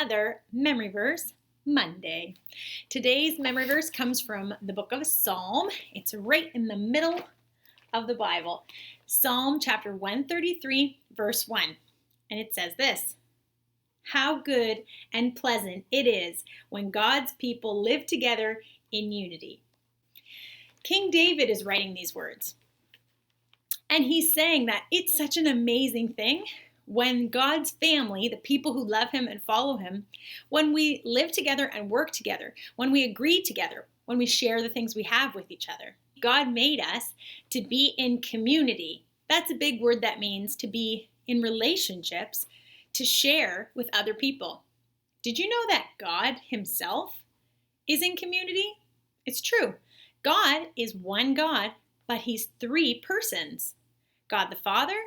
another Memory Verse Monday. Today's memory verse comes from the book of Psalm. It's right in the middle of the Bible. Psalm chapter 133, verse 1. And it says this: "How good and pleasant it is when God's people live together in unity." King David is writing these words. And he's saying that it's such an amazing thing when God's family, the people who love him and follow him, when we live together and work together, when we agree together, when we share the things we have with each other. God made us to be in community. That's a big word that means to be in relationships, to share with other people. Did you know that God himself is in community? It's true. God is one God, but he's three persons: God the Father,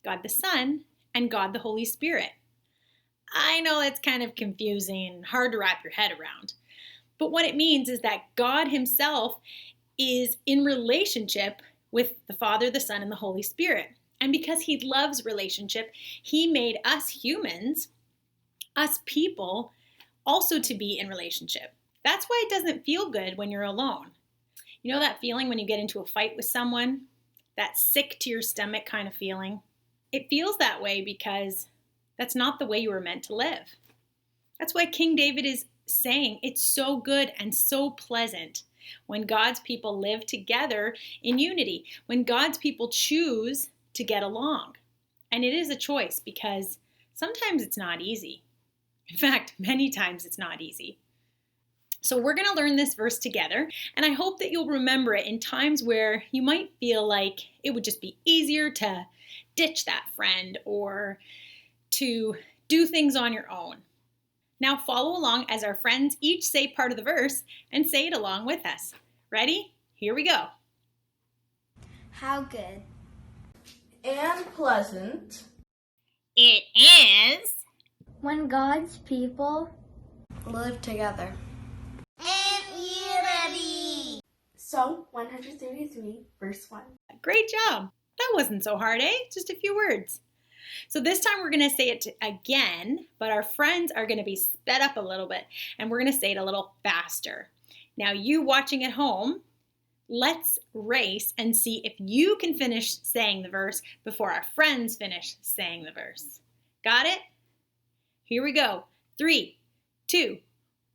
God the Son, and God the Holy Spirit. I know it's kind of confusing, hard to wrap your head around. But what it means is that God himself is in relationship with the Father, the Son, and the Holy Spirit. And because he loves relationship, he made us humans, us people, also to be in relationship. That's why it doesn't feel good when you're alone. You know that feeling when you get into a fight with someone? That sick to your stomach kind of feeling? It feels that way because that's not the way you were meant to live. That's why King David is saying it's so good and so pleasant when God's people live together in unity, when God's people choose to get along. And it is a choice because sometimes it's not easy. In fact, many times it's not easy. So we're going to learn this verse together, and I hope that you'll remember it in times where you might feel like it would just be easier to ditch that friend or to do things on your own. Now follow along as our friends each say part of the verse and say it along with us. Ready? Here we go. How good and pleasant it is when God's people live together. And unity. Psalm 133, verse 1. Great job. That wasn't so hard, eh? Just a few words. So this time we're going to say it again, but our friends are going to be sped up a little bit, and we're going to say it a little faster. Now you watching at home, let's race and see if you can finish saying the verse before our friends finish saying the verse. Got it? Here we go. 3, 2,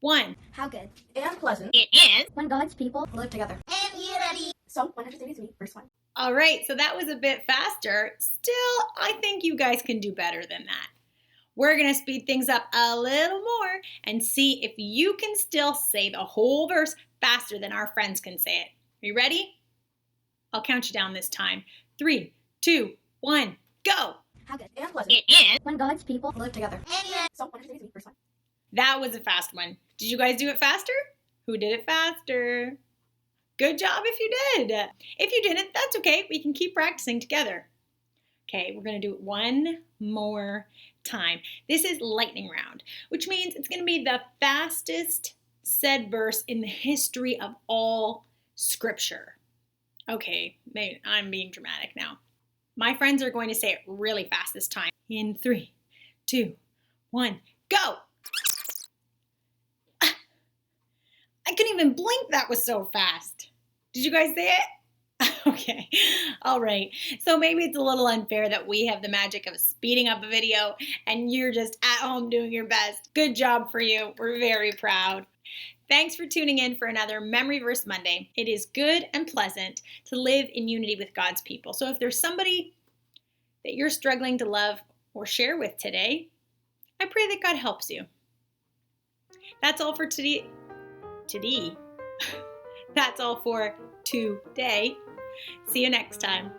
1. How good And pleasant it is when God's people live together. and unity. Psalm 133, verse 1. All right, so that was a bit faster. Still, I think you guys can do better than that. We're going to speed things up a little more and see if you can still say the whole verse faster than our friends can say it. Are you ready? I'll count you down this time. 3, 2, 1, go. How good And pleasant It is. when God's people live together. and unity. Psalm 133, verse 1. That was a fast one. Did you guys do it faster? Who did it faster? Good job if you did. If you didn't, that's okay. We can keep practicing together. Okay, we're going to do it one more time. This is lightning round, which means it's going to be the fastest said verse in the history of all Scripture. Okay, maybe I'm being dramatic now. My friends are going to say it really fast this time. In 3, 2, 1, go! I couldn't even blink, that was so fast. Did you guys say it? Okay, all right. So maybe it's a little unfair that we have the magic of speeding up a video and you're just at home doing your best. Good job for you. We're very proud. Thanks for tuning in for another Memory Verse Monday. It is good and pleasant to live in unity with God's people. So if there's somebody that you're struggling to love or share with today, I pray that God helps you. That's all for today. That's all for today. See you next time.